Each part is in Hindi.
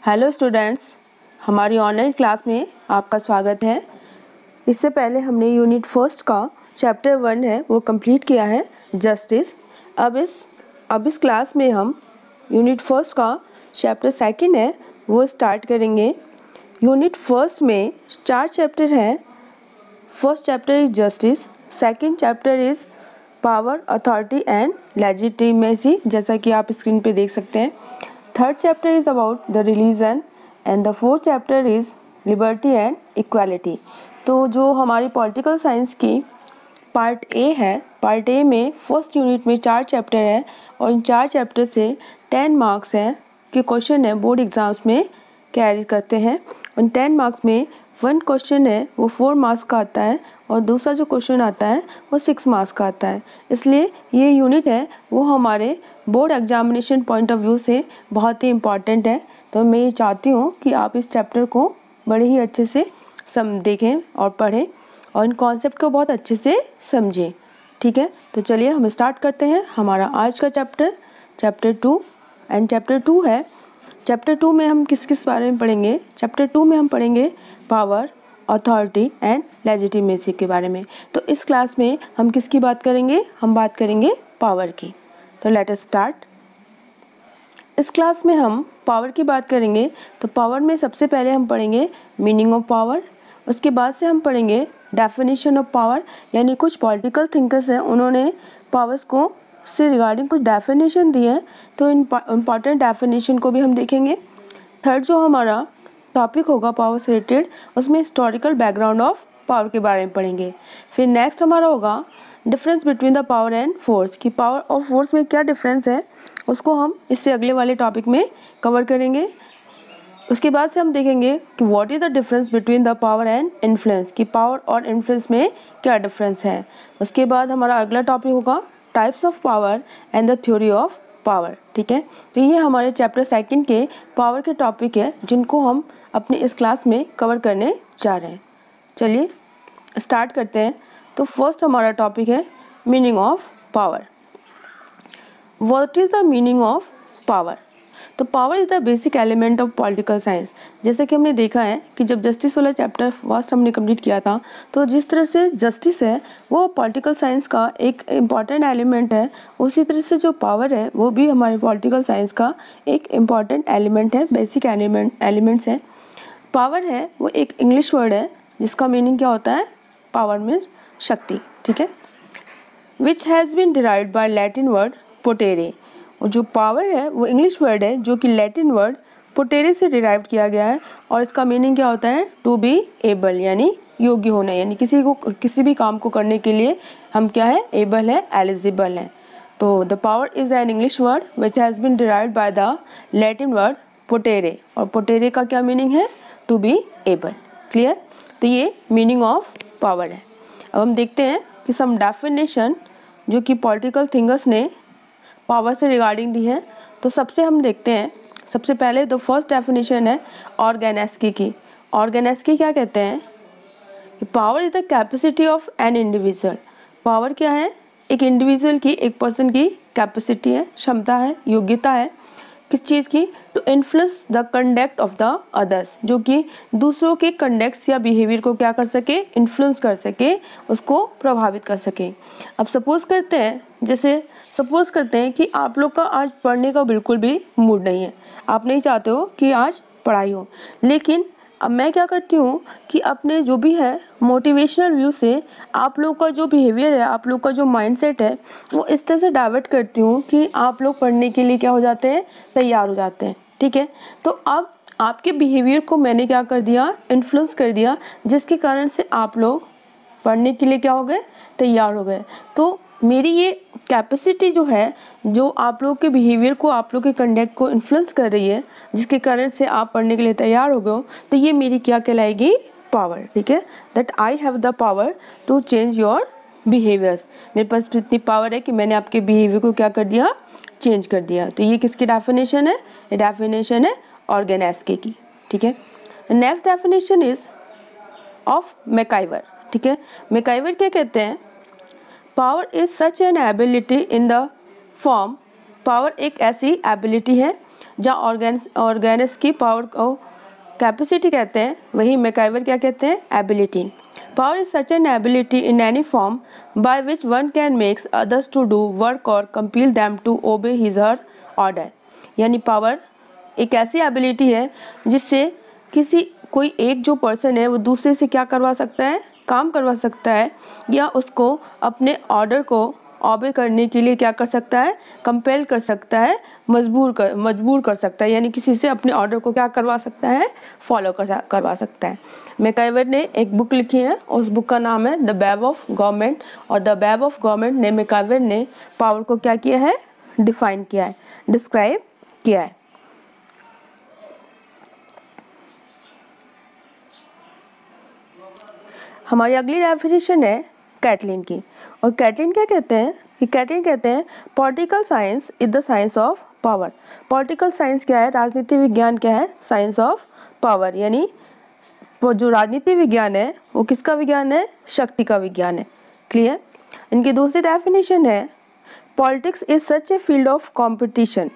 हेलो स्टूडेंट्स, हमारी ऑनलाइन क्लास में आपका स्वागत है। इससे पहले हमने यूनिट फर्स्ट का चैप्टर 1 है वो कंप्लीट किया है, जस्टिस। अब इस क्लास में हम यूनिट फर्स्ट का चैप्टर 2 है वो स्टार्ट करेंगे। यूनिट फर्स्ट में 4 चैप्टर हैं। First chapter is justice, second chapter is power, authority and legitimacy, जैसा कि आप स्क्रीन पे देख सकते हैं। Third chapter is about the religion and the fourth chapter is liberty and equality. तो जो हमारी पॉलिटिकल साइंस की पार्ट ए है, पार्ट ए में फर्स्ट यूनिट में 4 चैप्टर है और इन 4 चैप्टर से 10 मार्क्स हैं कि क्वेश्चन है बोर्ड एग्जाम्स में कैरी करते हैं। उन 10 मार्क्स में 1 क्वेश्चन है वो 4 मार्क्स का आता है और दूसरा जो क्वेश्चन आता है वो 6 मार्क्स का आता है। इसलिए ये यूनिट है वो हमारे board examination point of view से बहुत ही इम्पॉर्टेंट है। तो मैं ये चाहती हूँ कि आप इस चैप्टर को बड़े ही अच्छे से देखें और पढ़ें और इन कॉन्सेप्ट को बहुत अच्छे से समझें। ठीक है, तो चलिए हम स्टार्ट करते हैं हमारा आज का चैप्टर 2 एंड चैप्टर 2 है। चैप्टर 2 में हम किस बारे में पढ़ेंगे? चैप्टर 2 में हम पढ़ेंगे पावर, अथॉरिटी एंड लेजिटिमेसी के बारे में। तो इस क्लास में हम किसकी बात करेंगे? हम बात करेंगे पावर की। तो लेट अस स्टार्ट। इस क्लास में हम पावर की बात करेंगे। तो पावर में सबसे पहले हम पढ़ेंगे मीनिंग ऑफ पावर, उसके बाद से हम पढ़ेंगे डेफिनेशन ऑफ पावर, यानी कुछ पॉलिटिकल थिंकर्स हैं उन्होंने पावर्स को से रिगार्डिंग कुछ डेफिनेशन दिए हैं, तो इम्पॉर्टेंट डेफिनेशन को भी हम देखेंगे। थर्ड जो हमारा टॉपिक होगा पावर से रिलेटेड, उसमें हिस्टोरिकल बैकग्राउंड ऑफ पावर के बारे में पढ़ेंगे। फिर नेक्स्ट हमारा होगा difference between the power and force, कि पावर और फोर्स में क्या डिफरेंस है उसको हम इससे अगले वाले टॉपिक में कवर करेंगे। उसके बाद से हम देखेंगे कि what is the difference between the power and influence, कि पावर और इन्फ्लुएंस में क्या डिफरेंस है। उसके बाद हमारा अगला टॉपिक होगा types of power and the theory of power. ठीक है, तो ये हमारे चैप्टर 2 के पावर के टॉपिक है जिनको हम अपने इस क्लास में कवर करने जा रहे हैं। चलिए स्टार्ट करते हैं। तो फर्स्ट हमारा टॉपिक है meaning of power. What is the meaning of power? तो power is the basic element of political science. जैसे कि हमने देखा है कि जब जस्टिस वाला चैप्टर फर्स्ट हमने कंप्लीट किया था, तो जिस तरह से जस्टिस है वो पॉलिटिकल साइंस का एक इम्पॉर्टेंट एलिमेंट है, उसी तरह से जो पावर है वो भी हमारे पॉलिटिकल साइंस का एक इम्पॉर्टेंट एलिमेंट है, बेसिक एलिमेंट्स है। पावर है वो एक इंग्लिश वर्ड है जिसका मीनिंग क्या होता है? पावर मीन्स शक्ति। ठीक है, which has been derived by Latin word potere. और जो पावर है वो इंग्लिश वर्ड है जो कि लैटिन वर्ड पोटेरे से डिराइव किया गया है और इसका मीनिंग क्या होता है? टू बी एबल, यानी योग्य होना, यानी किसी भी काम को करने के लिए हम क्या है? एबल है, एलिजिबल है। तो the power is an English word which has been derived by the Latin word potere, और पोटेरे का क्या मीनिंग है? To be able. क्लियर? तो ये मीनिंग ऑफ पावर है। अब हम देखते हैं कि सम डेफिनेशन जो कि पॉलिटिकल थिंकर्स ने पावर से रिगार्डिंग दी है। तो सबसे हम देखते हैं, सबसे पहले द फर्स्ट डेफिनेशन है ऑर्गेनेस्की की। ऑर्गेनेस्की क्या कहते हैं कि power is the capacity of an individual. Power क्या है? एक इंडिविजुअल की, एक पर्सन की कैपेसिटी है, क्षमता है, योग्यता है किस चीज़ की? To influence the conduct of the others, जो कि दूसरों के कंडक्ट्स या बिहेवियर को क्या कर सके? इन्फ्लुएंस कर सके, उसको प्रभावित कर सके। अब सपोज करते हैं कि आप लोग का आज पढ़ने का बिल्कुल भी मूड नहीं है, आप नहीं चाहते हो कि आज पढ़ाई हो, लेकिन अब मैं क्या करती हूँ कि अपने जो भी है मोटिवेशनल व्यू से आप लोग का जो बिहेवियर है, आप लोग का जो माइंडसेट है, वो इस तरह से डाइवर्ट करती हूँ कि आप लोग पढ़ने के लिए क्या हो जाते हैं? तैयार हो जाते हैं। ठीक है, तो अब आपके बिहेवियर को मैंने क्या कर दिया? इन्फ्लुएंस कर दिया, जिसके कारण से आप लोग पढ़ने के लिए क्या हो गए? तैयार हो गए। तो मेरी ये कैपेसिटी जो है, जो आप लोग के बिहेवियर को, आप लोग के कंडक्ट को इन्फ्लुएंस कर रही है, जिसके कारण से आप पढ़ने के लिए तैयार हो गए हो, तो ये मेरी क्या कहलाएगी? पावर। ठीक है, that I have the power to change your behaviours. मेरे पास इतनी पावर है कि मैंने आपके बिहेवियर को क्या कर दिया? चेंज कर दिया। तो ये किसकी डेफिनेशन है? ये डेफिनेशन है ऑर्गेनेस्की की। ठीक है, next definition is of MacIver. ठीक है, मैकाइवर क्या कहते हैं? Power is such an ability in the form. Power एक ऐसी एबिलिटी है जहाँ ऑर्गेनिक्स की पावर को कैपेसिटी कहते हैं, वही मैकआइवर क्या कहते हैं, ability. Power is such an ability in any form by which one can makes others to do work और compel them to obey his her order. यानी पावर एक ऐसी एबिलिटी है जिससे कोई एक जो पर्सन है वो दूसरे से क्या करवा सकता है, काम करवा सकता है, या उसको अपने ऑर्डर को ऑबे करने के लिए क्या कर सकता है, कंपेल कर सकता है, मजबूर कर सकता है। यानी किसी से अपने ऑर्डर को क्या करवा सकता है, फॉलो करवा सकता है। मैकआइवर ने एक बुक लिखी है, उस बुक का नाम है द वेब ऑफ गवर्नमेंट, और द वेब ऑफ गवर्नमेंट ने मैकआइवर ने पावर को क्या किया है, डिफाइन किया है, डिस्क्राइब किया है। हमारी अगली डेफिनेशन है कैटलिन की, और कैटलिन क्या कहते हैं कि कैटलिन कहते हैं political science is the science of power. Political science क्या है, राजनीति विज्ञान क्या है, साइंस ऑफ पावर। यानी वो जो राजनीति विज्ञान है वो किसका विज्ञान है, शक्ति का विज्ञान है। क्लियर। इनकी दूसरी डेफिनेशन है politics is such a field of competition.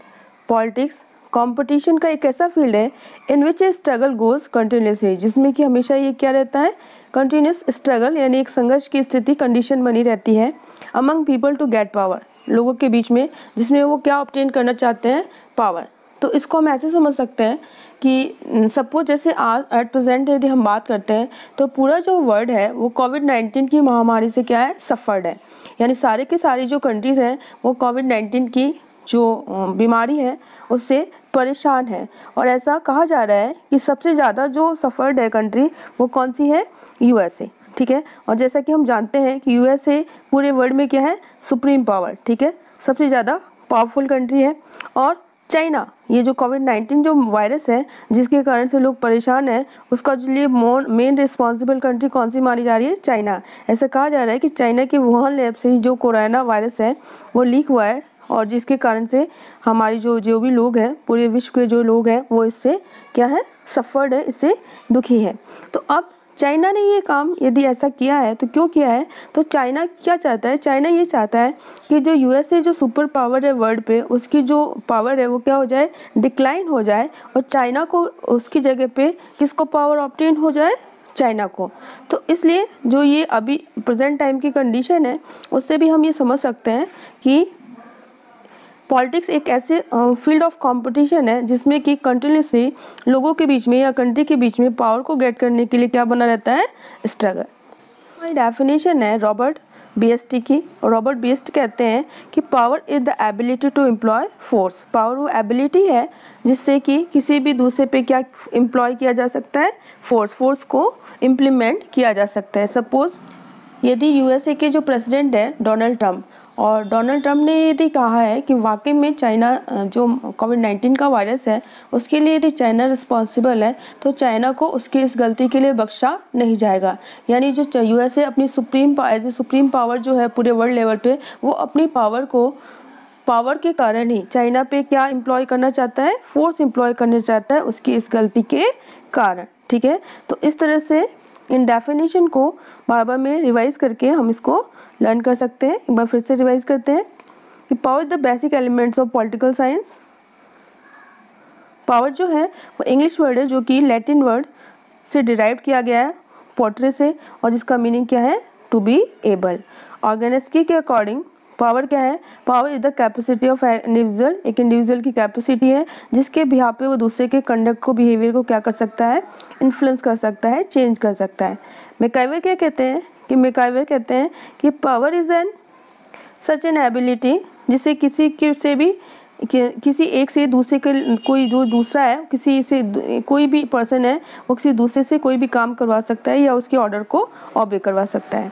Politics competition का एक ऐसा फील्ड है इन विच ए स्ट्रगल गोज कंटिन्यूसली, जिसमें कि हमेशा ये क्या रहता है, कंटिन्यूस स्ट्रगल, यानी एक संघर्ष की स्थिति, कंडीशन बनी रहती है among people to get power, लोगों के बीच में, जिसमें वो क्या ऑब्टेन करना चाहते हैं, पावर। तो इसको हम ऐसे समझ सकते हैं कि सपोज जैसे आज एट प्रेजेंट यदि हम बात करते हैं तो पूरा जो वर्ल्ड है वो कोविड-19 की महामारी से क्या है, सफ़र्ड है। यानी सारे की सारी जो कंट्रीज़ हैं वो कोविड-19 की जो बीमारी है उससे परेशान है, और ऐसा कहा जा रहा है कि सबसे ज़्यादा जो सफ़र्ड है कंट्री वो कौन सी है, यूएसए। ठीक है। और जैसा कि हम जानते हैं कि यूएसए पूरे वर्ल्ड में क्या है, सुप्रीम पावर। ठीक है, सबसे ज़्यादा पावरफुल कंट्री है। और चाइना, ये जो कोविड-19 जो वायरस है जिसके कारण से लोग परेशान हैं, उसका जो लिए मेन रिस्पॉन्सिबल कंट्री कौन सी मानी जा रही है, चाइना। ऐसा कहा जा रहा है कि चाइना के वुहान लैब से ही जो कोरोना वायरस है वो लीक हुआ है, और जिसके कारण से हमारी जो भी लोग हैं, पूरे विश्व के जो लोग हैं वो इससे क्या है, सफ़र्ड है, इससे दुखी है। तो अब चाइना ने ये काम यदि ऐसा किया है तो क्यों किया है, तो चाइना क्या चाहता है, चाइना ये चाहता है कि जो यूएसए जो सुपर पावर है वर्ल्ड पे, उसकी जो पावर है वो क्या हो जाए, डिक्लाइन हो जाए, और चाइना को उसकी जगह पे किसको पावर ऑब्टेन हो जाए, चाइना को। तो इसलिए जो ये अभी प्रेजेंट टाइम की कंडीशन है उससे भी हम ये समझ सकते हैं कि पॉलिटिक्स एक ऐसे फील्ड ऑफ कंपटीशन है जिसमें कि कंटिन्यूसली लोगों के बीच में या कंट्री के बीच में पावर को गेट करने के लिए क्या बना रहता है, स्ट्रगल। हमारी डेफिनेशन है रॉबर्ट बीएसटी की। रॉबर्ट बीएसटी कहते हैं कि power is the ability to employ force. Power वो एबिलिटी है जिससे कि किसी भी दूसरे पे क्या एम्प्लॉय किया जा सकता है, फोर्स को इम्प्लीमेंट किया जा सकता है। सपोज यदि यूएसए के जो प्रेसिडेंट है डोनाल्ड ट्रम्प, और डोनाल्ड ट्रम्प ने यदि कहा है कि वाकई में चाइना जो कोविड-19 का वायरस है उसके लिए यदि चाइना रिस्पॉन्सिबल है, तो चाइना को उसकी इस गलती के लिए बख्शा नहीं जाएगा। यानी जो यूएसए अपनी सुप्रीम पावर जो है पूरे वर्ल्ड लेवल पे, वो अपनी पावर के कारण ही चाइना पे क्या एम्प्लॉय करना चाहता है, फोर्स एम्प्लॉय करना चाहता है उसकी इस गलती के कारण। ठीक है। तो इस तरह से इन डेफिनेशन को बार बार में रिवाइज करके हम इसको लर्न कर सकते हैं। एक बार फिर से रिवाइज करते हैं कि power is the basic elements of political science. Power जो है वो इंग्लिश वर्ड है जो कि लैटिन वर्ड से डिराइव किया गया है, पोट्रे से, और जिसका मीनिंग क्या है, टू बी एबल। ऑर्गेनिस्की के अकॉर्डिंग पावर क्या है, power is the capacity of individual. एक इंडिविजुअल की कैपेसिटी है जिसके बिहाफ पे वो दूसरे के कंडक्ट को, बिहेवियर को क्या कर सकता है, इन्फ्लुएंस कर सकता है, चेंज कर सकता है। मैकआइवर क्या कहते हैं मैकआइवर कहते हैं कि power is an such an ability जिससे किसी एक से दूसरे के, कोई जो दूसरा है, किसी से कोई भी पर्सन है वो किसी दूसरे से कोई भी काम करवा सकता है या उसके ऑर्डर को ऑबे करवा सकता है।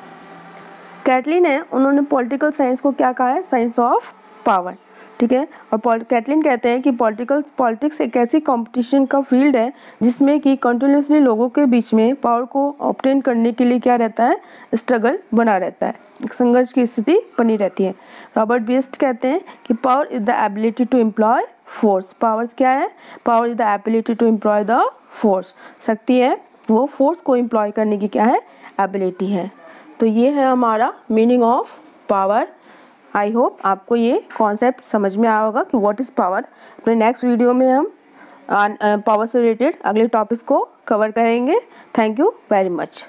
कैटलिन है, उन्होंने पॉलिटिकल साइंस को क्या कहा है, साइंस ऑफ पावर। ठीक है। और कैटलिन कहते हैं कि पॉलिटिक्स एक ऐसी कंपटीशन का फील्ड है जिसमें कि कंटिन्यूसली लोगों के बीच में पावर को ऑब्टेन करने के लिए क्या रहता है, स्ट्रगल बना रहता है, एक संघर्ष की स्थिति बनी रहती है। रॉबर्ट बीएस्ट कहते हैं कि power is the ability to employ force. Power क्या है, power is the ability to employ the force. शक्ति है वो फोर्स को एम्प्लॉय करने की क्या है, एबिलिटी है। तो ये है हमारा meaning of power. I hope आपको ये कॉन्सेप्ट समझ में आया होगा कि व्हाट इज़ पावर। अपने नेक्स्ट वीडियो में हम पावर से रिलेटेड अगले टॉपिक्स को कवर करेंगे। Thank you very much.